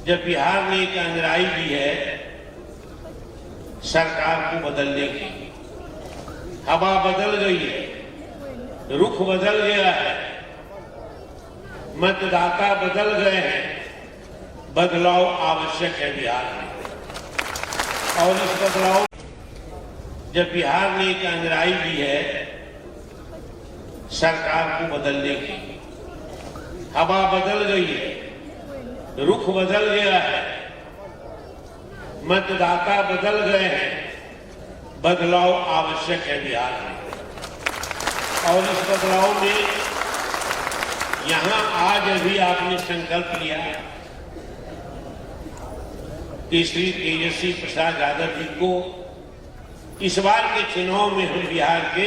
जब बिहार ने एक अंगड़ाई दी है सरकार को बदलने की, हवा बदल गई है, रुख बदल गया है, मतदाता बदल गए हैं, बदलाव आवश्यक है बिहार में। और इस बदलाव जब बिहार ने एक अंगड़ाई दी है सरकार को बदलने की, हवा बदल गई है, रुख बदल गया है, मतदाता बदल गए हैं, बदलाव आवश्यक है बिहार में। और इस बदलाव में यहां आज अभी आपने संकल्प लिया कि श्री तेजस्वी प्रसाद यादव जी को इस बार के चुनाव में हम बिहार के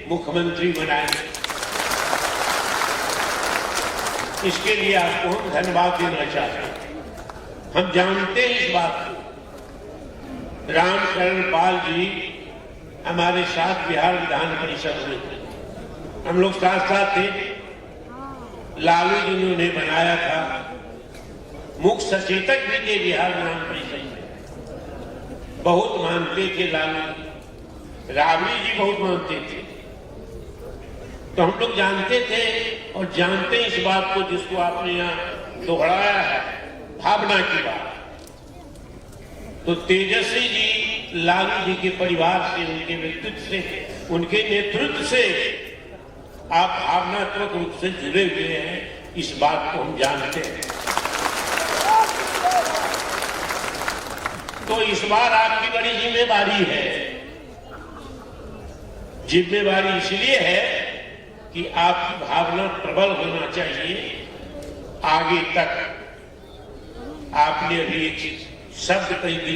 मुख्यमंत्री बनाएंगे। इसके लिए आपको हम धन्यवाद देना चाहते हैं। हम जानते हैं इस बात को, रामकरण पाल जी हमारे साथ बिहार विधान परिषद में थे, हम लोग साथ साथ थे। लालू जी ने उन्हें बनाया था, मुख्य सचेतक भी थे बिहार विधान परिषद में, बहुत मानते थे लालू जी, राबड़ी जी बहुत मानते थे। तो हम लोग जानते थे और जानते हैं इस बात को जिसको आपने यहां दोहराया है, भावना की बात। तो तेजस्वी जी लालू जी के परिवार से, उनके व्यक्तित्व से, उनके नेतृत्व से आप भावनात्मक रूप से जुड़े हुए हैं, इस बात को हम जानते हैं। तो इस बार आपकी बड़ी जिम्मेदारी है। जिम्मेदारी इसलिए है कि आपकी भावना प्रबल होना चाहिए। आगे तक आपने अभी एक शब्द कही थी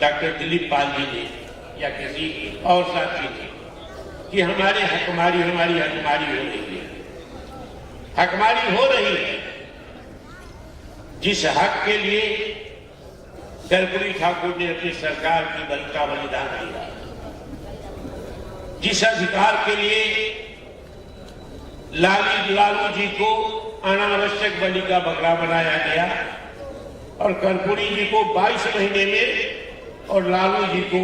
डॉक्टर दिलीप पाल जी ने या किसी और साथी ने कि हमारी हकमारी हो रही है। हकमारी हो रही है। जिस हक के लिए कर्पूरी ठाकुर ने अपनी सरकार की बल का बलिदान दिया, जिस अधिकार के लिए लालू जी को अनावश्यक बलि का बकरा बनाया गया और कर्पूरी जी को 22 महीने में और लालू जी को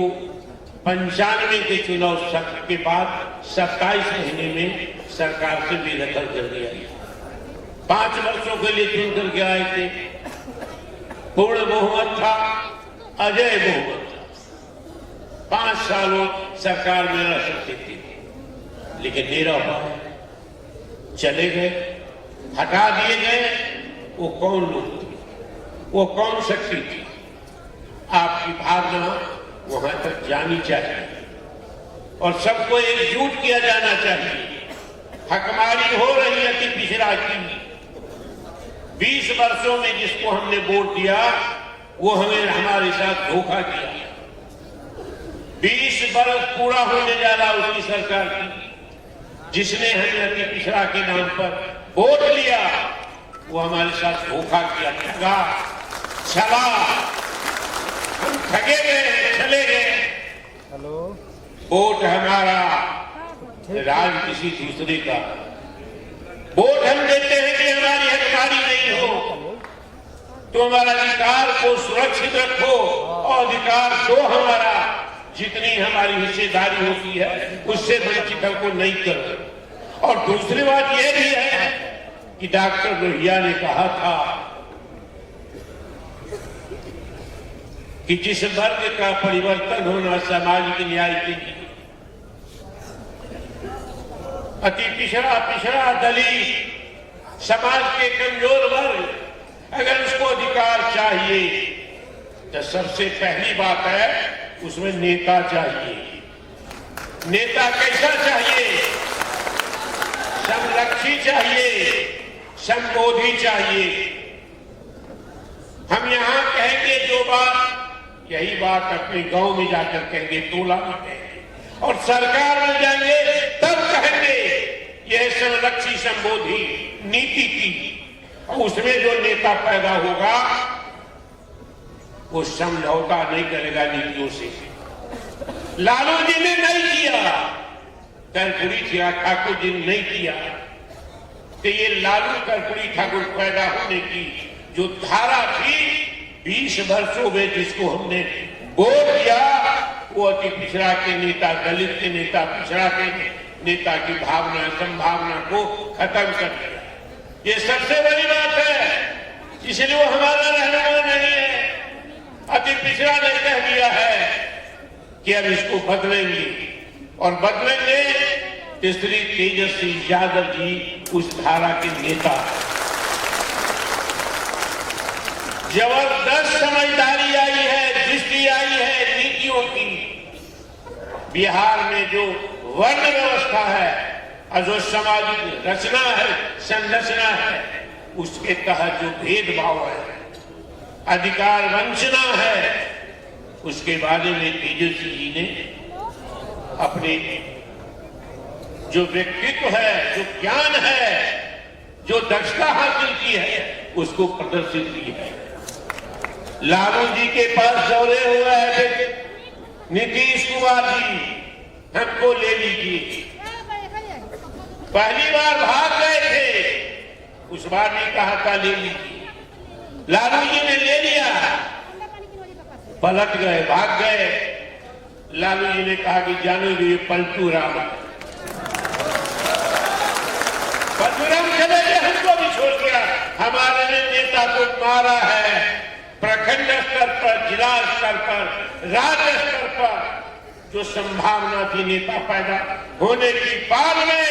95 के चुनाव सत्र के बाद 27 महीने में सरकार से बेदखल कर दिया गया। 5 वर्षों के लिए चुन करके आए थे, पूर्ण बहुमत था, अजय बहुमत था, 5 सालों सरकार में रह सकते थे, लेकिन नहीं रह पाए, चले गए, हटा दिए गए। वो कौन लोग थे, वो कौन शक्ति थी? आपकी भावना वहां तक जानी चाहिए और सबको एकजुट किया जाना चाहिए। हकमारी हो रही है कि पिछड़ा की 20 वर्षों में जिसको हमने वोट दिया वो हमें हमारे साथ धोखा किया। 20 वर्ष पूरा होने जा रहा उसकी सरकार की, जिसने हमें अति पिछड़ा के नाम पर वोट लिया वो हमारे साथ धोखा किया, ठगा, छला, हम ठगे गए, चले गए। वोट हमारा, राज किसी दूसरे का। वोट हम देते हैं कि हमारी हकमारी नहीं हो, तो हमारा अधिकार को सुरक्षित रखो और अधिकार दो हमारा, जितनी हमारी हिस्सेदारी होती है उससे वंचित हमको नहीं करो। और दूसरी बात यह भी है कि डॉक्टर लोहिया ने कहा था कि जिस वर्ग का परिवर्तन होना सामाजिक न्याय के लिए, अति पिछड़ा दलित समाज के कमजोर वर्ग, अगर उसको अधिकार चाहिए तो सबसे पहली बात है उसमें नेता चाहिए। नेता कैसा चाहिए? समलक्षी चाहिए, संबोधी चाहिए। हम यहां कहेंगे जो बात, यही बात अपने गांव में जाकर कहेंगे, टोला में कहेंगे, और सरकार में जाएंगे तब कहेंगे यह समलक्षी संबोधी नीति की। और उसमें जो नेता पैदा होगा वो समझौता नहीं करेगा नीतियों से। लालू जी ने नहीं किया, कर्पूरी ठाकुर जी ने नहीं किया, तो ये लालू कर्पूरी ठाकुर पैदा होने की जो धारा थी 20 वर्षों में जिसको हमने वोट दिया वो अति पिछड़ा के नेता, दलित के नेता, पिछड़ा के नेता की भावना, संभावना को खत्म कर दिया। ये सबसे बड़ी बात है, इसलिए वो हमारा रहनुमा नहीं है। अति पिछड़ा ने कह दिया है कि अब इसको बदलेंगे और बदलेंगे। श्री तेजस्वी यादव जी उस धारा के नेता। जबरदस्त समझदारी आई है, दृष्टि आई है नीतियों की। बिहार में जो वर्ण व्यवस्था है और जो सामाजिक रचना है, संरचना है, उसके तहत जो भेदभाव है, अधिकार वंचना है, उसके बारे में तेजस्वी जी ने अपने जो व्यक्तित्व है, जो ज्ञान है, जो दक्षता हासिल की है, उसको प्रदर्शित किया है। लालू जी के पास दौरे हुए हैं नीतीश कुमार जी, हमको ले लीजिए। पहली बार भाग गए थे, उस बार भी कहा था ले लीजिए। लालू जी ने ले लिया, पलट गए, भाग गए। लालू जी ने कहा कि जानो ये पलटू राम, परशुराम चले गए, हमको भी छोड़ दिया। हमारे नेता को मारा है, प्रखंड स्तर पर, जिला स्तर पर, राज्य स्तर पर जो संभावना थी नेता पैदा होने की, पाल में,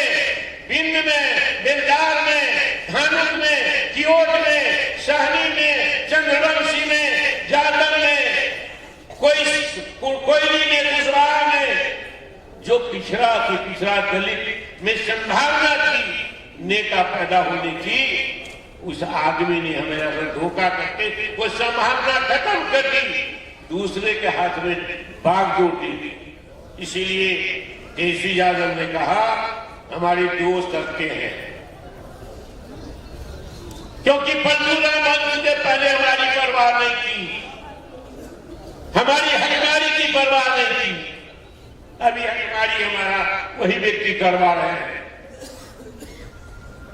बिंद में, बेलदार में, धानुक में, कियोट में, सहनी में, चंद्रवंशी में, जादव में, कोयली में, कुशवाहा में, जो पिछड़ा थी, पिछड़ा दलित में संभावना थी नेता पैदा होने की, उस आदमी ने हमें अगर धोखा करके वो संभावना खत्म कर दी, दूसरे के हाथ में बागडोर दे दी। इसीलिए तेजस्वी यादव ने कहा हमारे दोस्त करते हैं, क्योंकि परशुराम वंश से पहले हमारी परवाह नहीं की, हमारी हकदारी की परवाह नहीं की। अभी हकदारी हमारा वही व्यक्ति करवा रहे हैं।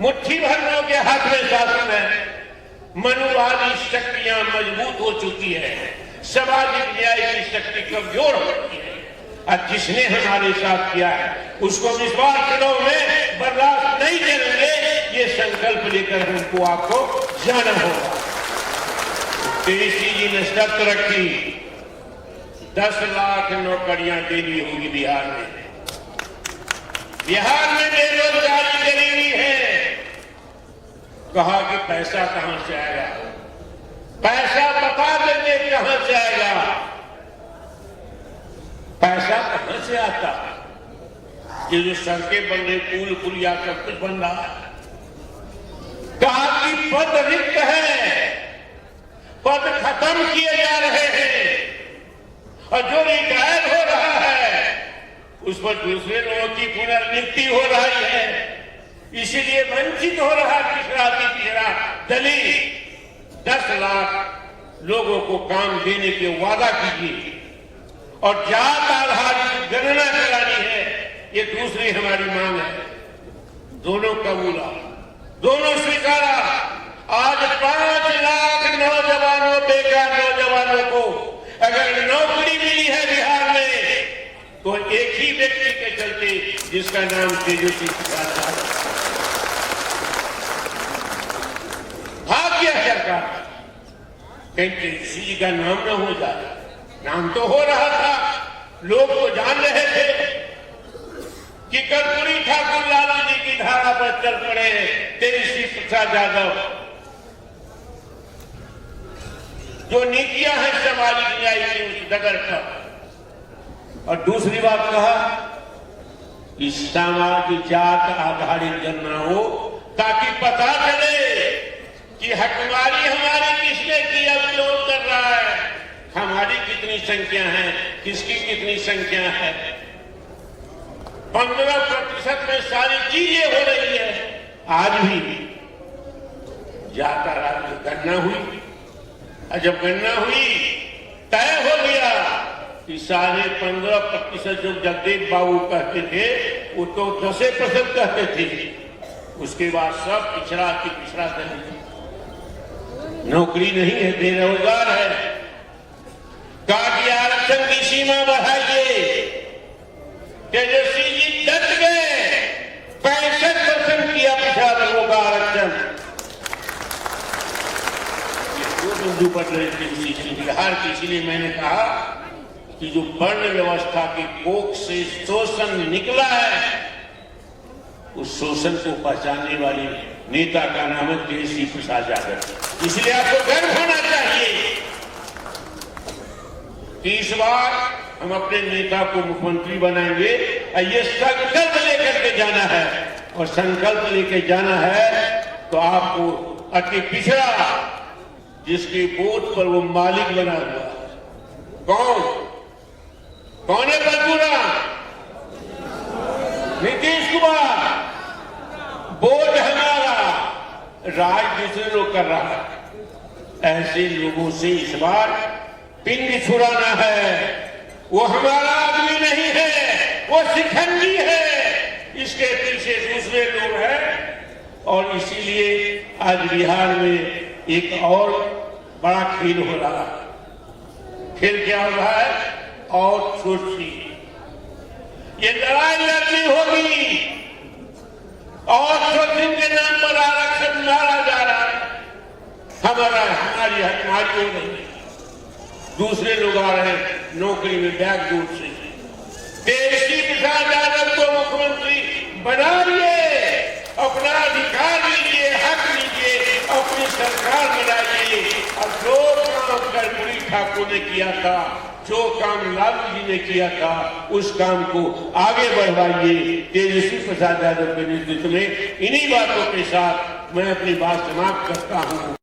मुट्ठी भर लोगों के हाथ में शासन है, मनुवादी शक्तियां मजबूत हो चुकी है, सामाजिक न्याय की शक्ति कमजोर हो चुकी है। और जिसने हमारे साथ किया है उसको विश्वास चुनाव में बर्दाश्त नहीं करेंगे। ये संकल्प लेकर हमको आपको जाना होगा। तेजस्वी जी ने शर्त रखी 10 लाख नौकरियां देनी होगी बिहार में। बिहार में बेरोजगारी गरीबी है। कहा कि पैसा कहां से आएगा, पैसा बता देंगे कहां से आएगा। पैसा कहां से आता? ये जो सड़कें बन रही, पुल पुलिया सब कुछ बन रहा है। कहा कि पद रिक्त है, पद खत्म किए जा रहे हैं, और जो रिटायर हो रहा है उस पर दूसरे लोगों की पुनर्नियुक्ति हो रही है। इसीलिए वंचित हो रहा पिछड़ा दलित। 10 लाख लोगों को काम देने के वादा कीजिए और जात आधारित गणना करानी है, ये दूसरी हमारी मांग है। दोनों कबूला, दोनों स्वीकारा। आज 5 लाख नौजवानों, बेकार नौजवानों को अगर नौकरी मिली है बिहार में, तो एक ही व्यक्ति के चलते, जिसका नाम तेजस्वी यादव। भाग्य सरकार कहीं तेजस्वी जी का नाम न हो जाए। नाम तो हो रहा था, लोग तो जान रहे थे कि कर्पूरी ठाकुर लालू जी की धारा पर चल पड़े तेजस्वी प्रसाद यादव। जो नीतियां हैं सामाजिक न्याय की, उस डगर पर। और दूसरी बात कहा कि सामाजिक जात आधारित गणना हो, ताकि पता चले कि हकमारी हमारी किसने की, अब कौन कर रहा है, हमारी कितनी संख्या है, किसकी कितनी संख्या है। 15% में सारी चीजें हो रही है। आज भी जाता राज्य गणना हुई, और जब गणना हुई तय हो गया कि 15.5% जो जगदेव बाबू कहते थे वो तो 10% कहते थे। उसके बाद सब पिछड़ा की पिछड़ा दलित। नौकरी नहीं है, बेरोजगार है। कहा कि आरक्षण की सीमा बढ़ाइए। तेजस्वी जी डट गए। 65% किया पिछड़ा वर्गों का आरक्षण। ये दो बिंदु पर बिहार की, इसीलिए मैंने कहा कि जो वर्ण व्यवस्था की कोख से शोषण निकला है, उस शोषण को पहचानने वाली नेता का नाम है तेजस्वी प्रसाद यादव। इसलिए आपको गर्व होना चाहिए कि इस बार हम अपने नेता को मुख्यमंत्री बनाएंगे। ये संकल्प लेकर के जाना है, और संकल्प लेकर जाना है तो आपको अति पिछड़ा, जिसके वोट पर वो मालिक बना हुआ, कौन है बलबूरा? नीतीश कुमार। वोट हमारा, राज दूसरे लोग कर रहा है। ऐसे लोगों से इस बार पिंड छुड़ाना है। वो हमारा आदमी नहीं है, वो शिखंडी है, इसके पीछे दूसरे लोग हैं। और इसीलिए आज बिहार में एक और बड़ा खेल हो रहा है। खेल क्या हो रहा है? और सोचिए, ये लड़ाई लड़नी होगी। और सोचिंग के नाम पर आरक्षण मारा जा रहा है। हमारी नहीं, दूसरे लोग आ रहे हैं नौकरी में बैकडोर से। तेजस्वी प्रसाद यादव को मुख्यमंत्री बनाइए, अपना अधिकार लीजिए, हक लीजिए, अपनी सरकार बनाइए। और जो काम कर्पूरी ठाकुर ने किया था, जो काम लालू जी ने किया था, उस काम को आगे बढ़वाइए तेजस्वी प्रसाद यादव के नेतृत्व में। इन्हीं बातों के साथ मैं अपनी बात समाप्त करता हूं।